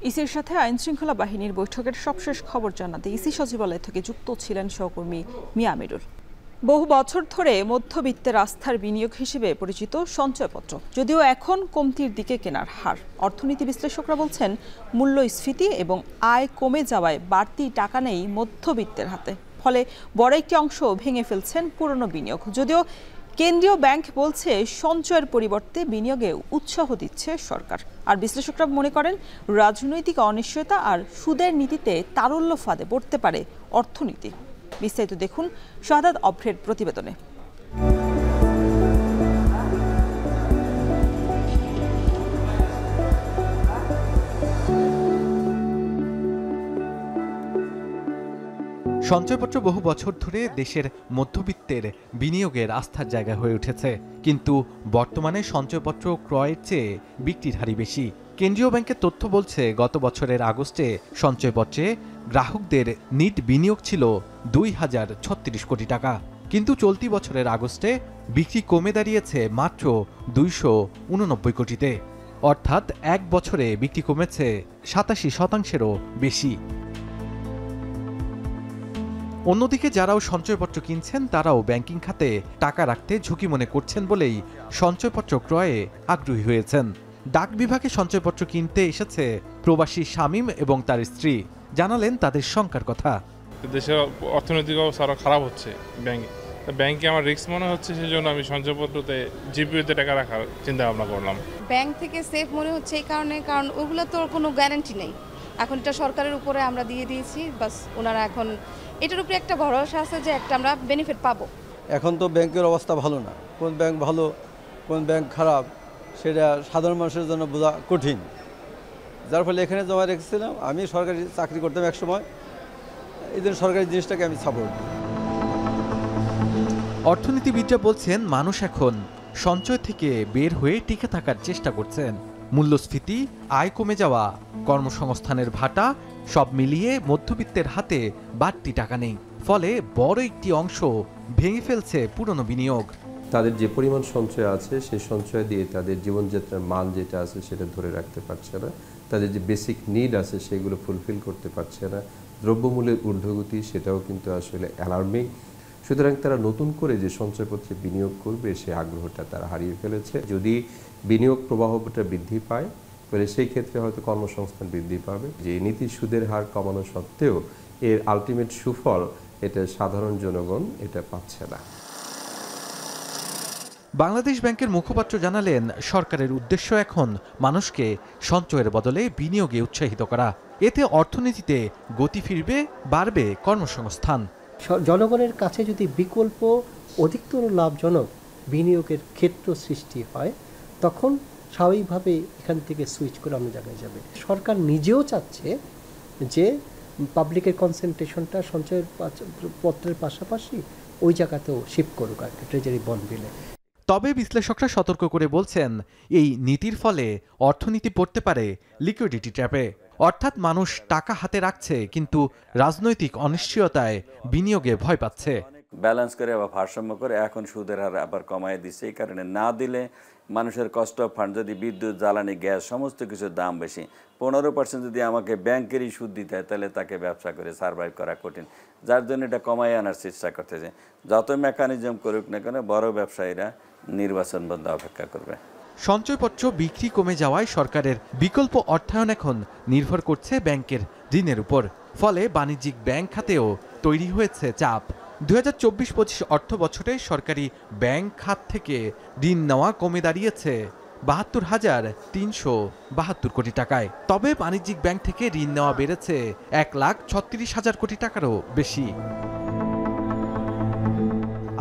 ইসির সাথে আইন শৃঙ্খলা বাহিনীর বৈঠকের সবশেষ খবর জানাতে ইসি সচিবালয় থেকে যুক্ত ছিলেন সহকর্মী মিয়া আমিরুল। বহু বছর ধরে মধ্যবিত্তের আস্থার বিনিয়োগ হিসেবে পরিচিত সঞ্চয়পত্র যদিও এখন কমতির দিকে কেনার হার। অর্থনীতি বিশ্লেষকরা বলছেন মূল্যস্ফীতি এবং আয় কমে যাওয়ায় বাড়তি টাকা নেই মধ্যবিত্তের হাতে, ফলে বড় একটি অংশ ভেঙে ফেলছেন পুরনো বিনিয়োগ। যদিও কেন্দ্রীয় ব্যাংক বলছে সঞ্চয়ের পরিবর্তে বিনিয়োগে উৎসাহ দিচ্ছে সরকার। আর বিশ্লেষকরা মনে করেন রাজনৈতিক অনিশ্চয়তা আর সুদের নীতিতে তারল্য ফাঁদে পড়তে পারে অর্থনীতি। বিস্তারিত দেখুন শাহাদাত অভ্রের প্রতিবেদনে। সঞ্চয়পত্র বহু বছর ধরে দেশের মধ্যবিত্তের বিনিয়োগের আস্থার জায়গা হয়ে উঠেছে, কিন্তু বর্তমানে সঞ্চয়পত্র ক্রয়ের চেয়ে বিক্রির হারই বেশি। কেন্দ্রীয় ব্যাংকের তথ্য বলছে গত বছরের আগস্টে সঞ্চয়পত্রে গ্রাহকদের নিট বিনিয়োগ ছিল 2036 কোটি টাকা, কিন্তু চলতি বছরের আগস্টে বিক্রি কমে দাঁড়িয়েছে মাত্র 289 কোটিতে, অর্থাৎ এক বছরে বিক্রি কমেছে 87%-এরও বেশি। অন্যদিকে যারাও সঞ্চয়পত্র কিনছেন তারাও ব্যাংকিং খাতে টাকা রাখতে ঝুঁকি মনে করছেন বলেই সঞ্চয়পত্র ক্রয়ে আগ্রহী হয়েছেন। ডাক বিভাগে সঞ্চয়পত্র কিনতে এসেছে প্রবাসী শামীম এবং তার স্ত্রী, জানালেন তাদের শঙ্কার কথা। দেশের অর্থনৈতিক অবস্থা আরো খারাপ হচ্ছে, ব্যাংকে আমার রিস্ক মনে হচ্ছে, সেজন্য আমি সঞ্চয়পত্রতে জিপিওতে টাকা রাখার চিন্তা ভাবনা করলাম। ব্যাংক থেকে সেফ মনে হচ্ছে এই কারণে, কারণ ওগুলো তো কোনো গ্যারান্টি নেই। এখন এটা সরকারের উপরে আমরা দিয়ে দিয়েছি, বাস ওনারা এখন এটার উপরে একটা ভরসা আছে যে একটা আমরা বেনিফিট পাবো। এখন তো ব্যাংকের অবস্থা ভালো না, কোন ব্যাংক ভালো কোন ব্যাংক খারাপ সেটা সাধারণ মানুষের জন্য বোঝা কঠিন, যার ফলে এখানে জমা রেখেছিলাম। আমি সরকারি চাকরি করতাম এক সময়, এই জন্য সরকারি জিনিসটাকে আমি সাপোর্ট। অর্থনীতিবিদরা বলছেন মানুষ এখন সঞ্চয় থেকে বের হয়ে টিকে থাকার চেষ্টা করছেন। মূল্যস্ফীতি, আয় কমে যাওয়া, কর্মসংস্থানের ভাটা সব মিলিয়ে মধ্যবিত্তের হাতে বাড়তি টাকা নেই। ফলে বড় একটি অংশ ভেঙে ফেলছে পুরনো বিনিয়োগ। তাদের যে পরিমাণ সঞ্চয় আছে সেই সঞ্চয় দিয়ে তাদের জীবনযাত্রার মান যেটা আছে সেটা ধরে রাখতে পারছে না। তাদের যে বেসিক নিড আছে সেগুলো ফুলফিল করতে পারছে না। দ্রব্যমূল্যের ঊর্ধ্বগতি সেটাও কিন্তু আসলে অ্যালার্মিং। সুতরাং তারা নতুন করে যে সঞ্চয়পত্রে বিনিয়োগ করবে সেই আগ্রহটা তারা হারিয়ে ফেলেছে। যদি বিনিয়োগ প্রবাহটা বৃদ্ধি পায় তাহলে সেই ক্ষেত্রে হয়তো কর্মসংস্থান বৃদ্ধি পাবে। যে নীতির সুদের হার কমানো সত্ত্বেও এর আলটিমেট সুফল এটা সাধারণ জনগণ এটা পাচ্ছে না। বাংলাদেশ ব্যাংকের মুখপাত্র জানালেন, সরকারের উদ্দেশ্য এখন মানুষকে সঞ্চয়ের বদলে বিনিয়োগে উৎসাহিত করা। এতে অর্থনীতিতে গতি ফিরবে, বাড়বে কর্মসংস্থান। জনগণের কাছে যদি বিকল্প অধিকতর লাভজনক বিনিয়োগের ক্ষেত্র সৃষ্টি হয় তখন স্বাভাবিকভাবে এখান থেকে সুইচ করে অন্য জায়গায় যাবে। সরকার নিজেও চাচ্ছে যে পাবলিকের কনসেন্ট্রেশনটা সঞ্চয়ের পত্রের পাশাপাশি ওই জায়গাতেও শিফট করুক আর ট্রেজারি বন্ড বিলে। তবে বিশ্লেষকরা সতর্ক করে বলছেন, এই নীতির ফলে অর্থনীতি পড়তে পারে লিকুইডিটি ট্র্যাপে। অর্থাৎ মানুষ টাকা হাতে রাখছে কিন্তু রাজনৈতিক অনিশ্চয়তায় বিনিয়োগে ভয় পাচ্ছে। ব্যালেন্স করে বা ভারসাম্য করে এখন সুদের হার আবার কমায় দিচ্ছে। এই কারণে না দিলে মানুষের কস্ট অফ ফান্ড, যদি বিদ্যুৎ, জ্বালানি, গ্যাস সমস্ত কিছুর দাম বেশি, 15% যদি আমাকে ব্যাংকেরই সুদ দিতে হয় তাহলে তাকে ব্যবসা করে সার্ভাইভ করা কঠিন। যার জন্য এটা কমায় আনার চেষ্টা করতেছে। যত মেকানিজম করুক না কেন বড় ব্যবসায়ীরা নির্বাচন বন্ধ অপেক্ষা করবে। সঞ্চয়পত্র বিক্রি কমে যাওয়ায় সরকারের বিকল্প অর্থায়ন এখন নির্ভর করছে ব্যাংকের ঋণের উপর। ফলে বাণিজ্যিক ব্যাংক খাতেও তৈরি হয়েছে চাপ। 2024-25 অর্থ বছরে সরকারি ব্যাংক খাত থেকে ঋণ নেওয়া কমে দাঁড়িয়েছে 72,372 কোটি টাকায়। তবে বাণিজ্যিক ব্যাংক থেকে ঋণ নেওয়া বেড়েছে 1,36,000 কোটি টাকারও বেশি।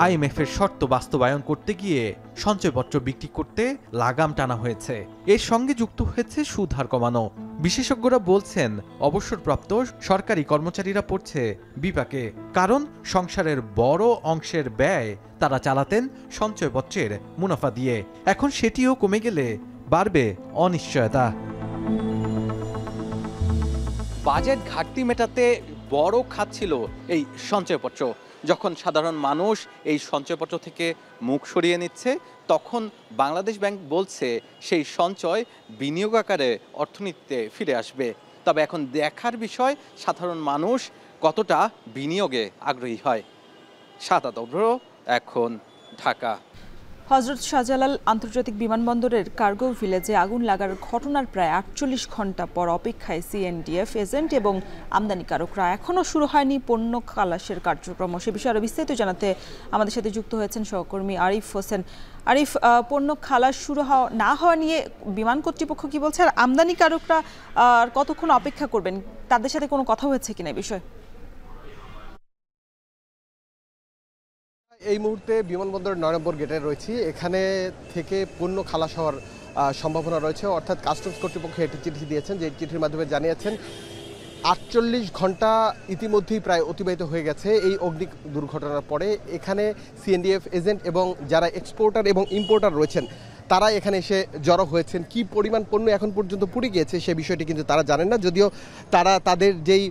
আইএমএফের শর্ত বাস্তবায়ন করতে গিয়ে সঞ্চয়পত্র বিক্রি করতে লাগাম টানা হয়েছে। এর সঙ্গে যুক্ত হয়েছে সুদ হার কমানো। বিশেষজ্ঞরা বলছেন, অবসরপ্রাপ্ত সরকারি কর্মচারীরা পড়ছে বিপাকে। কারণ সংসারের বড় অংশের ব্যয় তারা চালাতেন সঞ্চয়পত্রের মুনাফা দিয়ে। এখন সেটিও কমে গেলে বাড়বে অনিশ্চয়তা। বাজেট ঘাটতি মেটাতে বড় খাত ছিল এই সঞ্চয়পত্র। যখন সাধারণ মানুষ এই সঞ্চয়পত্র থেকে মুখ সরিয়ে নিচ্ছে তখন বাংলাদেশ ব্যাংক বলছে সেই সঞ্চয় বিনিয়োগ আকারে অর্থনীতিতে ফিরে আসবে। তবে এখন দেখার বিষয় সাধারণ মানুষ কতটা বিনিয়োগে আগ্রহী হয়। সাদাত অভ্র, এখন ঢাকা। হযরত শাহজালাল আন্তর্জাতিক বিমানবন্দরের কার্গো ভিলেজে আগুন লাগার ঘটনার প্রায় 48 ঘন্টা পর অপেক্ষায় সিএনডিএফ এজেন্ট এবং আমদানিকারকরা। এখনও শুরু হয়নি পণ্য খালাসের কার্যক্রম। সে বিষয়ে আরও বিস্তারিত জানাতে আমাদের সাথে যুক্ত হয়েছেন সহকর্মী আরিফ হোসেন। আরিফ, পণ্য খালাস শুরু না হওয়া নিয়ে বিমান কর্তৃপক্ষ কি বলছে, আর আমদানিকারকরা কতক্ষণ অপেক্ষা করবেন? তাদের সাথে কোনো কথা হয়েছে কিনা এই বিষয়ে? এই মুহূর্তে বিমানবন্দরের 9 নম্বর গেটে রয়েছি। এখানে থেকে পণ্য খালাস হওয়ার সম্ভাবনা রয়েছে। অর্থাৎ কাস্টমস কর্তৃপক্ষ একটি চিঠি দিয়েছেন, যে চিঠির মাধ্যমে জানিয়েছেন 48 ঘন্টা ইতিমধ্যেই প্রায় অতিবাহিত হয়ে গেছে এই অগ্নি দুর্ঘটনার পরে। এখানে সিএনডিএফ এজেন্ট এবং যারা এক্সপোর্টার এবং ইম্পোর্টার রয়েছেন তারা এখানে এসে জড়ো হয়েছেন। কি পরিমাণ পণ্য এখন পর্যন্ত পুড়ে গিয়েছে সে বিষয়টি কিন্তু তারা জানেন না, যদিও তারা তাদের যেই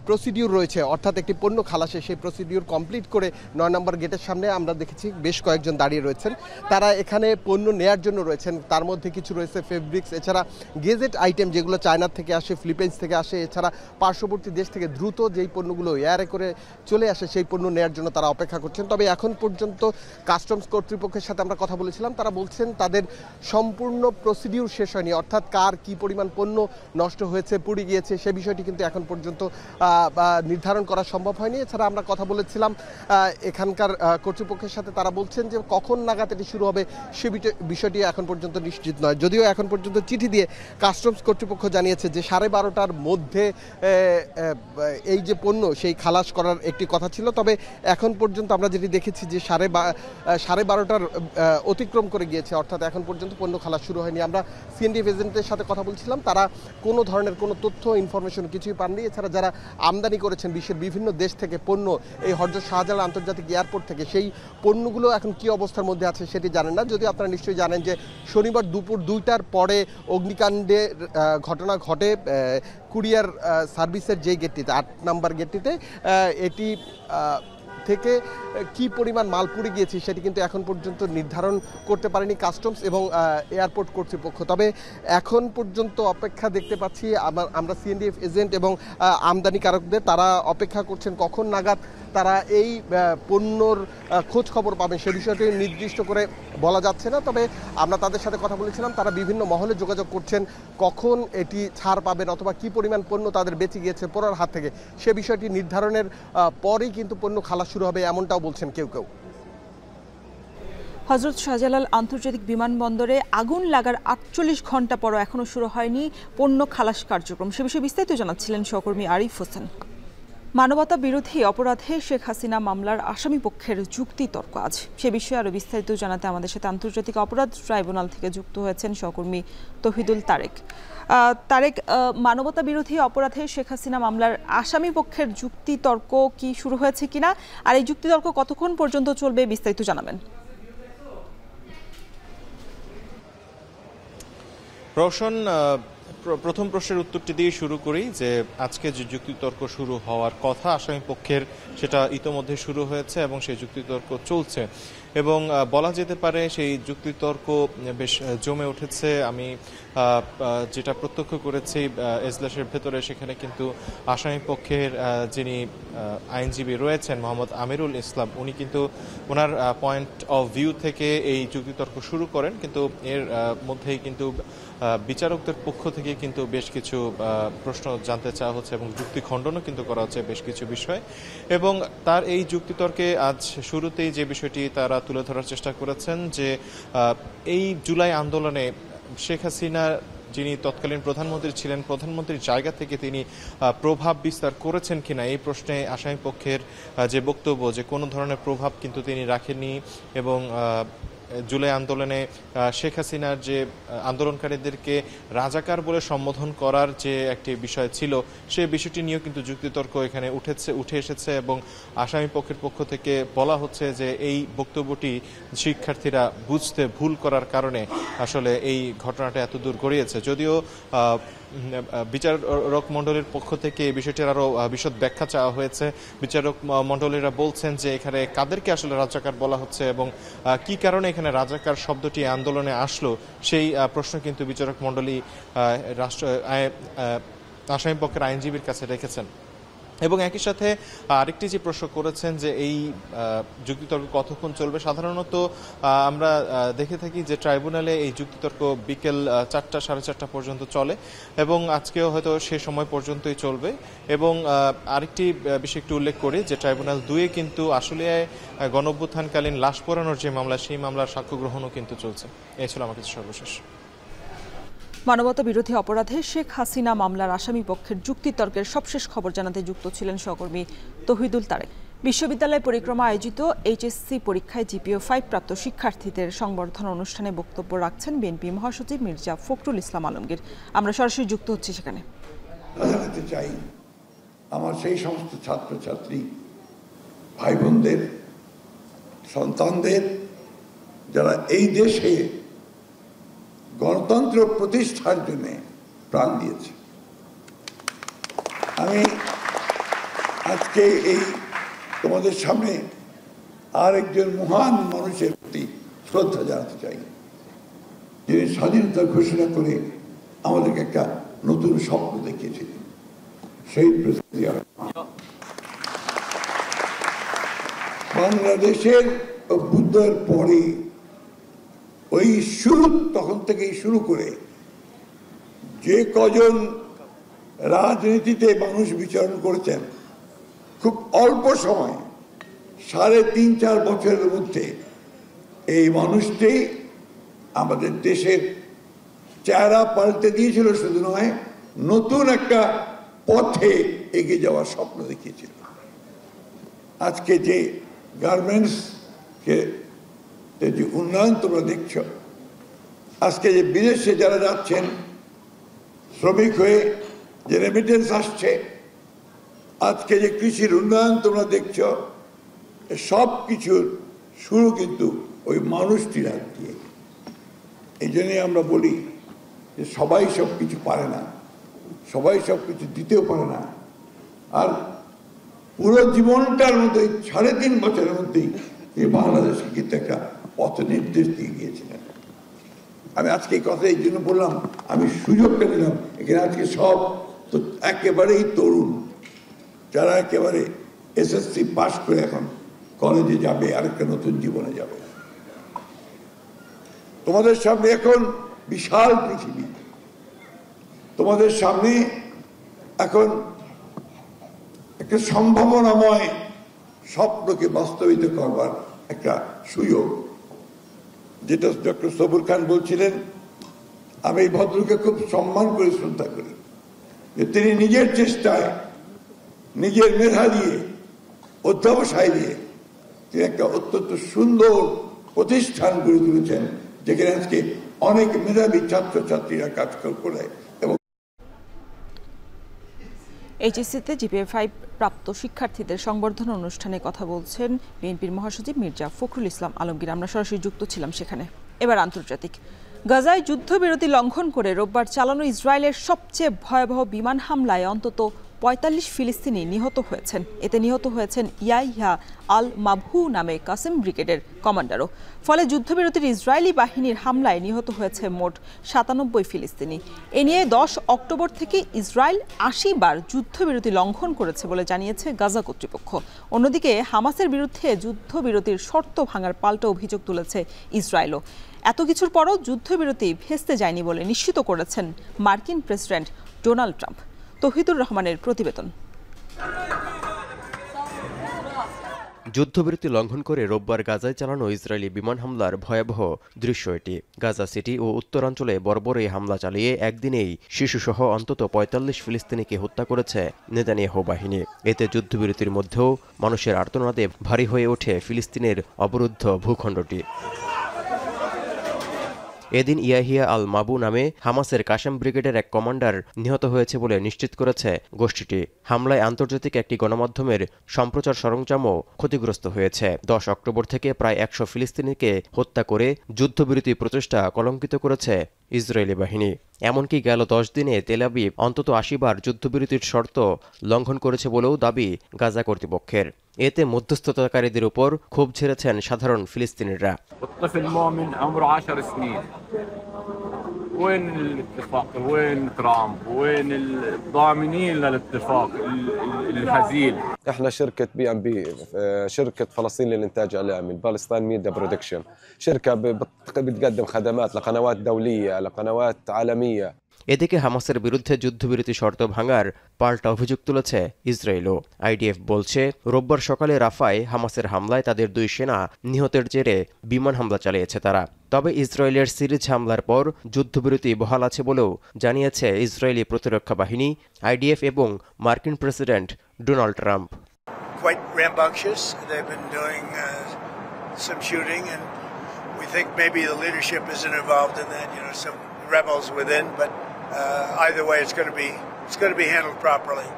প্রসিডিউর রয়েছে অর্থাৎ একটি পণ্য খালাসে সেই প্রসিডিউর কমপ্লিট করে 9 নম্বর গেটের সামনে আমরা দেখেছি বেশ কয়েকজন দাঁড়িয়ে রয়েছেন। তারা এখানে পণ্য নেয়ার জন্য রয়েছেন। তার মধ্যে কিছু রয়েছে ফেব্রিক্স, এছাড়া গেজেট আইটেম যেগুলো চায়নার থেকে আসে, ফিলিপাইন্স থেকে আসে, এছাড়া পার্শ্ববর্তী দেশ থেকে দ্রুত যেই পণ্যগুলো এয়ারে করে চলে আসে সেই পণ্য নেয়ার জন্য তারা অপেক্ষা করছেন। তবে এখন পর্যন্ত কাস্টমস কর্তৃপক্ষের সাথে আমরা কথা বলেছিলাম, তারা বলছেন তাদের সম্পূর্ণ প্রসিডিউর শেষ হয়নি, অর্থাৎ কার কি পরিমাণ পণ্য নষ্ট হয়েছে, পুড়ে গিয়েছে সে বিষয়টি কিন্তু এখন পর্যন্ত নির্ধারণ করা সম্ভব হয়নি। এছাড়া আমরা কথা বলেছিলাম এখানকার কর্তৃপক্ষের সাথে, তারা বলছেন যে কখন নাগাদ এটি শুরু হবে সে বিষয়টি এখন পর্যন্ত নিশ্চিত নয়। যদিও এখন পর্যন্ত চিঠি দিয়ে কাস্টমস কর্তৃপক্ষ জানিয়েছে যে 12:30টার মধ্যে এই যে পণ্য সেই খালাস করার একটি কথা ছিল। তবে এখন পর্যন্ত আমরা যেটি দেখেছি যে 12:30টার অতিক্রম করে গিয়েছে, অর্থাৎ এখন এখন পর্যন্ত পণ্য খালাস শুরু হয়নি। আমরা সিএনডিএফ এজেন্টের সাথে কথা বলছিলাম, তারা কোনো ধরনের কোনো তথ্য ইনফরমেশন কিছুই পাননি। এছাড়া যারা আমদানি করেছেন বিশ্বের বিভিন্ন দেশ থেকে পণ্য এই হযরত শাহজালাল আন্তর্জাতিক এয়ারপোর্ট থেকে, সেই পণ্যগুলো এখন কী অবস্থার মধ্যে আছে সেটি জানেন না। যদিও আপনারা নিশ্চয়ই জানেন যে শনিবার দুপুর 2টার পরে অগ্নিকাণ্ডের ঘটনা ঘটে কুরিয়ার সার্ভিসের যে গেটটিতে 8 নম্বর গেটটিতে। এটি থেকে কি পরিমাণ মাল পুড়ে গিয়েছে সেটি কিন্তু এখন পর্যন্ত নির্ধারণ করতে পারেনি কাস্টমস এবং এয়ারপোর্ট কর্তৃপক্ষ। তবে এখন পর্যন্ত অপেক্ষা দেখতে পাচ্ছি আমরা সিএনডিএফ এজেন্ট এবং আমদানিকারকদের, তারা অপেক্ষা করছেন কখন নাগাদ তারা এই পণ্যর খোঁজ খবর পাবেন সে বিষয়টি নির্দিষ্ট করে বলা যাচ্ছে না। তবে আমরা তাদের সাথে কথা বলেছিলাম, তারা বিভিন্ন মহলে যোগাযোগ করছেন কখন এটি ছাড় পাবেন অথবা কি পরিমাণ পণ্য তাদের বেঁচে গিয়েছে পোড়ার হাত থেকে, সে বিষয়টি নির্ধারণের পরেই কিন্তু পণ্য খালাস শুরু হবে, এমনটাও বলছেন কেউ কেউ। হযরত শাহজালাল আন্তর্জাতিক বিমানবন্দরে আগুন লাগার ৪৮ ঘন্টা পরও এখনও শুরু হয়নি পণ্য খালাস কার্যক্রম। সে বিষয়ে বিস্তারিত জানাচ্ছিলেন সহকর্মী আরিফ হোসেন। মানবতা বিরোধী অপরাধে শেখ হাসিনা মামলার আসামি পক্ষের যুক্তিতর্ক আজ। সে বিষয়ে আরও বিস্তারিত জানাতে আমাদের সাথে আন্তর্জাতিক অপরাধ ট্রাইব্যুনাল থেকে যুক্ত হয়েছেন সহকর্মী তৌহিদুল তারেক। তারেক, মানবতা বিরোধী অপরাধে শেখ হাসিনা মামলার আসামি পক্ষের যুক্তিতর্ক কি শুরু হয়েছে কিনা, আর এই যুক্তিতর্ক কতক্ষণ পর্যন্ত চলবে, বিস্তারিত জানাবেন। রওশন, প্রথম প্রশ্নের উত্তরটি দিয়ে শুরু করি যে আজকে যে যুক্তিতর্ক শুরু হওয়ার কথা আসামি পক্ষের, সেটা ইতোমধ্যে শুরু হয়েছে এবং সেই যুক্তিতর্ক চলছে এবং বলা যেতে পারে সেই যুক্তিতর্ক বেশ জমে উঠেছে। আমি যেটা প্রত্যক্ষ করেছি এজলাসের ভেতরে, সেখানে কিন্তু আসামি পক্ষের যিনি আইনজীবী রয়েছেন মোহাম্মদ আমিরুল ইসলাম, উনি কিন্তু ওনার পয়েন্ট অফ ভিউ থেকে এই যুক্তিতর্ক শুরু করেন, কিন্তু এর মধ্যেই কিন্তু বিচারকদের পক্ষ থেকে কিন্তু বেশ কিছু প্রশ্ন জানতে চাওয়া হচ্ছে এবং যুক্তি খণ্ডনও কিন্তু করা হচ্ছে বেশ কিছু বিষয়। এবং তার এই যুক্তিতর্কে আজ শুরুতেই যে বিষয়টি তারা তুলে ধরার চেষ্টা করেছেন যে এই জুলাই আন্দোলনে শেখ হাসিনা যিনি তৎকালীন প্রধানমন্ত্রী ছিলেন, প্রধানমন্ত্রীর জায়গা থেকে তিনি প্রভাব বিস্তার করেছেন কিনা, এই প্রশ্নে আসামি পক্ষের যে বক্তব্য যে কোনো ধরনের প্রভাব কিন্তু তিনি রাখেননি এবং জুলাই আন্দোলনে শেখ হাসিনার যে আন্দোলনকারীদেরকে রাজাকার বলে সম্বোধন করার যে একটি বিষয় ছিল, সেই বিষয়টি নিয়েও কিন্তু যুক্তিতর্ক এখানে উঠে এসেছে এবং আসামি পক্ষের পক্ষ থেকে বলা হচ্ছে যে এই বক্তব্যটি শিক্ষার্থীরা বুঝতে ভুল করার কারণে আসলে এই ঘটনাটা এত দূর গড়িয়েছে। যদিও বিচারক মণ্ডলীর পক্ষ থেকে এই বিষয়টির আরও বিশদ ব্যাখ্যা চাওয়া হয়েছে। বিচারক মণ্ডলীরা বলছেন যে এখানে কাদেরকে আসলে রাজাকার বলা হচ্ছে এবং কি কারণে এখানে রাজাকার শব্দটি আন্দোলনে আসলো, সেই প্রশ্ন কিন্তু বিচারক মণ্ডলী আসামি পক্ষের আইনজীবীর কাছে রেখেছেন। এবং একই সাথে আরেকটি যে প্রশ্ন করেছেন যে এই যুক্তিতর্ক কতক্ষণ চলবে। সাধারণত আমরা দেখে থাকি যে ট্রাইব্যুনালে এই যুক্তিতর্ক বিকেল 4টা সাড়ে 4টা পর্যন্ত চলে এবং আজকেও হয়তো সে সময় পর্যন্তই চলবে। এবং আরেকটি বিষয় একটু উল্লেখ করি যে ট্রাইব্যুনাল 2-এ কিন্তু আসলে গণঅভ্যুত্থানকালীন লাশ পোড়ানোর যে মামলা, সেই মামলার সাক্ষ্য গ্রহণও কিন্তু চলছে। এই ছিল আমার কাছে সর্বশেষ। মানবতা বিরোধী অপরাধে শেখ হাসিনা মামলার আসামি পক্ষের যুক্তিতর্কের সবশেষ খবর জানাতে যুক্ত ছিলেন সহকর্মী তৌহিদুল তারেক। বিশ্ববিদ্যালয় পরিক্রমা আয়োজিত এইচএসসি পরীক্ষায় জিপিও 5 প্রাপ্ত শিক্ষার্থীদের সংবর্ধনা অনুষ্ঠানে বক্তব্য রাখছেন বিএনপি মহাসচিব মির্জা ফখরুল ইসলাম আলমগীর। আমরা সরাসরি যুক্ত হচ্ছি সেখানে। জানাতে চাই আমার সেই সমস্ত ছাত্রছাত্রী ভাই বোনদের, সন্তানদের যারা এই দেশে গণতন্ত্র প্রতিষ্ঠার জন্য প্রাণ দিয়েছে। আমি আজকে এই তোমাদের সামনে আর একজন মহান মানুষের প্রতি শ্রদ্ধা জানাতে চাই, যিনি স্বাধীনতা ঘোষণা করে আমাদেরকে একটা নতুন স্বপ্ন দেখিয়েছিলেন, শহীদ প্রেসিডেন্ট জিয়া রহমান। বাংলাদেশের অভ্যুদয়ের পরে ওই তখন থেকেই শুরু করে যে কজন রাজনীতিতে মানুষ বিচরণ করেছেন, খুব অল্প সময় 3.5-4 বছরের মধ্যে এই মানুষটি আমাদের দেশের চেহারা পাল্টে দিয়েছিল। শুধু নয়, নতুন একটা পথে এগিয়ে যাওয়ার স্বপ্ন দেখিয়েছিল। আজকে যে গার্মেন্টস যে উন্নয়ন তোমরা দেখছ, আজকে যে বিদেশে যারা যাচ্ছেন শ্রমিক হয়ে, যে রেমিটেন্স আসছে, আজকে যে কৃষির উন্নয়ন তোমরা দেখছ, সব কিছুর শুরু কিন্তু ওই মানুষটির হাত দিয়ে। এই জন্যই আমরা বলি যে সবাই সব কিছু পারে না, সবাই সব কিছু দিতেও পারে না। আর পুরো জীবনটার মধ্যে 3.5 বছরের মধ্যেই এই বাংলাদেশকে কিন্তু একটা পথ নির্দেশ দিয়ে গিয়েছিলেন। আমি আজকে এই কথা এই জন্য বললাম, আমি সুযোগটা নিলাম, এখানে আজকে সব তো একেবারেই তরুণ, যারা একেবারে এসএসসি পাস করে এখন কলেজে যাবে, আরেকটা নতুন জীবনে যাবে। তোমাদের সামনে এখন বিশাল পৃথিবী, তোমাদের সামনে এখন একটা সম্ভাবনাময় স্বপ্নকে বাস্তবিত করবার একটা সুযোগ, যেটা ডক্টর সবুর খান বলছিলেন। আমি এই ভদ্রকে খুব সম্মান করে শ্রদ্ধা করি যে তিনি নিজের চেষ্টায়, নিজের মেধা দিয়ে, অধ্যবসায় দিয়ে তিনি একটা অত্যন্ত সুন্দর প্রতিষ্ঠান গড়ে তুলেছেন, যেখানে আজকে অনেক মেধাবী ছাত্রছাত্রীরা কাজ করে। এবং এইচএসসিতে জিপিএ 5 প্রাপ্ত শিক্ষার্থীদের সংবর্ধনা অনুষ্ঠানে কথা বলছেন বিএনপির মহাসচিব মির্জা ফখরুল ইসলাম আলমগীর। আমরা সরাসরি যুক্ত ছিলাম সেখানে। এবার আন্তর্জাতিক। গাজায় যুদ্ধবিরতি লঙ্ঘন করে রোববার চালানো ইসরায়েলের সবচেয়ে ভয়াবহ বিমান হামলায় অন্তত 45 ফিলিস্তিনি নিহত হয়েছেন। এতে নিহত হয়েছেন ইয়াহিয়া আল মাবহু নামে কাসেম ব্রিগেডের কমান্ডারও। ফলে যুদ্ধবিরতির ইসরায়েলি বাহিনীর হামলায় নিহত হয়েছে মোট 97 ফিলিস্তিনি। এ নিয়ে 10 অক্টোবর থেকে ইসরায়েল 80 বার যুদ্ধবিরতি লঙ্ঘন করেছে বলে জানিয়েছে গাজা কর্তৃপক্ষ। অন্যদিকে হামাসের বিরুদ্ধে যুদ্ধবিরতির শর্ত ভাঙার পাল্টা অভিযোগ তুলেছে ইসরায়েলও। এত কিছুর পরও যুদ্ধবিরতি ভেস্তে যায়নি বলে নিশ্চিত করেছেন মার্কিন প্রেসিডেন্ট ডোনাল্ড ট্রাম্প। তৌহিদুর রহমানের প্রতিবেদন। যুদ্ধবিরতি লঙ্ঘন করে রোববার গাজায় চালানো ইসরায়েলি বিমান হামলার ভয়াবহ দৃশ্য এটি। গাজা সিটি ও উত্তরাঞ্চলে বর্বর এই হামলা চালিয়ে একদিনেই শিশুসহ অন্তত 45 ফিলিস্তিনিকে হত্যা করেছে নেতানিয়াহু বাহিনী। এতে যুদ্ধবিরতির মধ্যেও মানুষের আর্তনাদে ভারী হয়ে ওঠে ফিলিস্তিনের অবরুদ্ধ ভূখণ্ডটি। এদিন ইয়াহিয়া আল মাবু নামে হামাসের কাসেম ব্রিগেডের এক কমান্ডার নিহত হয়েছে বলে নিশ্চিত করেছে গোষ্ঠীটি। হামলায় আন্তর্জাতিক একটি গণমাধ্যমের সম্প্রচার সরঞ্জামও ক্ষতিগ্রস্ত হয়েছে। 10 অক্টোবর থেকে প্রায় 100 ফিলিস্তিনিকে হত্যা করে যুদ্ধবিরতি প্রচেষ্টা কলঙ্কিত করেছে ইসরায়েলি বাহিনী। এমনকি গেল 10 দিনে তেল আবিব অন্তত 80 বার যুদ্ধবিরতির শর্ত লঙ্ঘন করেছে বলেও দাবি গাজা কর্তৃপক্ষের। এতে মধ্যস্থতাকারীদের উপর ক্ষোভ ঝেড়েছেন সাধারণ ফিলিস্তিনিরা। وين الاتفاق؟ وين ترامب؟ وين الضامنين للاتفاق الهزيل؟ احنا شركة BNB، شركة فلسطين للإنتاج الإعلامي، بالستاين ميديا برودكشن، شركة بتقدم خدمات لقنوات دولية، لقنوات عالمية। এদিকে হামাসের বিরুদ্ধে যুদ্ধবিরতি শর্ত ভাঙার পাল্টা অভিযোগ তুলেছে ইসরায়েলও। আইডিএফ বলছে রোববার সকালে রাফায় হামাসের হামলায় তাদের 2 সেনা নিহতের জেরে বিমান হামলা চালিয়েছে তারা। তবে ইসরায়েলের সিরিজ হামলার পর যুদ্ধবিরতি বহাল আছে বলেও জানিয়েছে ইসরায়েলি প্রতিরক্ষা বাহিনী, আইডিএফ এবং মার্কিন president Donald Trump. Quite rambunctious. They've been doing some shooting, and we think maybe the leadership isn't involved in that. You know, some rebels within, but either way, it's going to be handled properly.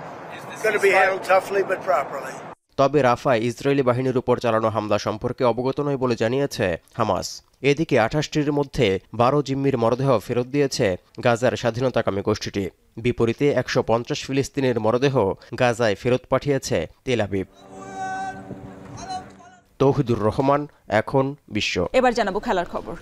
It's going to be handled toughly, but properly. তবে রাফায় Israeli বাহিনীর উপর চালানো হামলা সম্পর্কে অবগত নয় বলে জানিয়েছে হামাস। এদিকে 28টির মধ্যে 12 জিম্মির মরদেহ ফেরত দিয়েছে গাজার স্বাধীনতাকামী গোষ্ঠীটি। বিপরীতে 150 ফিলিস্তিনের মরদেহ গাজায় ফেরত পাঠিয়েছে তেল আবিব। তৌহিদুর রহমান, এখন বিশ্ব। এবার জানাবো খেলার খবর।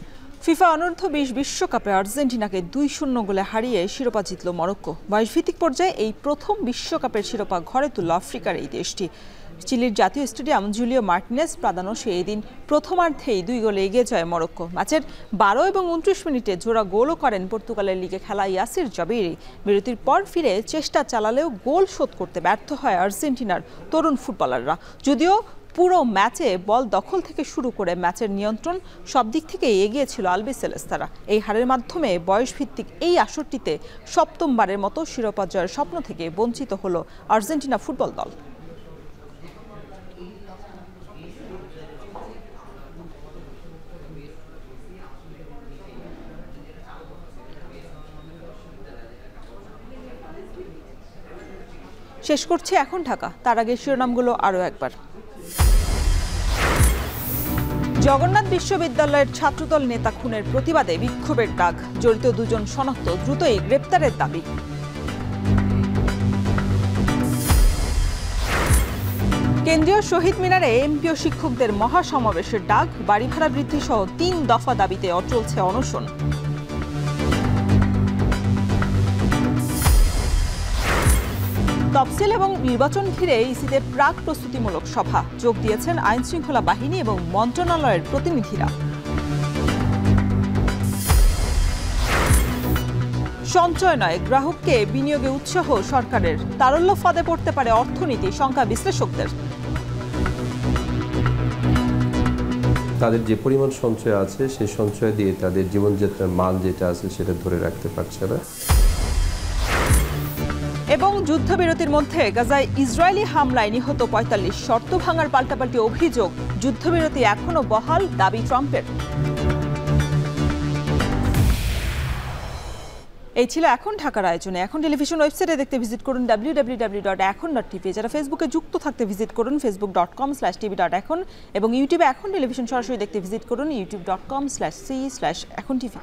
ফিফা অনূর্ধ্ব 20 বিশ্বকাপে আর্জেন্টিনাকে 2-0 গোলে হারিয়ে শিরোপা জিতল মরক্কো। বয়সভিত্তিক পর্যায়ে এই প্রথম বিশ্বকাপের শিরোপা ঘরে তুলল আফ্রিকার এই দেশটি। চিলির জাতীয় স্টেডিয়াম জুলিও মার্টিনেজ প্রাদানোসে এই দিন প্রথমার্ধেই 2 গোলে এগিয়ে যায় মরক্কো। ম্যাচের 12 এবং 29 মিনিটে জোড়া গোলও করেন পর্তুগালের লিগে খেলা ইয়াসির জাবিরি। বিরতির পর ফিরে চেষ্টা চালালেও গোল শোধ করতে ব্যর্থ হয় আর্জেন্টিনার তরুণ ফুটবলাররা। যদিও পুরো ম্যাচে বল দখল থেকে শুরু করে ম্যাচের নিয়ন্ত্রণ সব দিক থেকে এগিয়ে ছিল আলবিসেলেস্তারা। এই হারের মাধ্যমে বয়সভিত্তিক এই আসরটিতে সপ্তমবারের মতো শিরোপা জয়ের স্বপ্ন থেকে বঞ্চিত হলো আর্জেন্টিনা ফুটবল দল। শেষ করছি এখন ঢাকা, তার আগে শিরোনামগুলো আরও একবার। জগন্নাথ বিশ্ববিদ্যালয়ের ছাত্রদল নেতা খুনের প্রতিবাদে বিক্ষোভের ডাক, জড়িত 2 জন শনাক্ত, দ্রুতই গ্রেপ্তারের দাবি। কেন্দ্রীয় শহীদ মিনারে এমপি ও শিক্ষকদের মহাসমাবেশের ডাক, বাড়ি ভাড়া বৃদ্ধি সহ 3 দফা দাবিতে চলছে অনশন। তফসিল এবং নির্বাচন ঘিরে ইসিতে প্রাক প্রস্তুতিমূলক সভা, যোগ দিয়েছেন আইন শৃঙ্খলা বাহিনী এবং মন্ত্রণালয়ের প্রতিনিধিরা। সঞ্চয় নয়, গ্রাহককে বিনিয়োগে উৎসাহ সরকারের, তারল্য ফাঁদে পড়তে পারে অর্থনীতি, শঙ্কা বিশ্লেষকদের। তাদের যে পরিমাণ সঞ্চয় আছে সেই সঞ্চয় দিয়ে তাদের জীবনযাত্রার মান যেটা আছে সেটা ধরে রাখতে পারছে না। এবং যুদ্ধবিরতির মধ্যে গাজায় ইসরায়েলি হামলায় নিহত 45, শর্ত ভাঙার পাল্টাপাল্টি অভিযোগ, যুদ্ধবিরতি এখনো বহাল, দাবি ট্রাম্পের। এই ছিল এখন ঢাকার আয়োজনে। এখন টেলিভিশন ওয়েবসাইটে দেখতে ভিজিট করুন www.ekhon.tv। যারা ফেসবুকে যুক্ত থাকতে ভিজিট করুন facebook.com/tv.ekhon এবং ইউটিউবে এখন টেলিভিশন সরাসরি দেখতে ভিজিট করুন youtube.com/c/ekhon tv।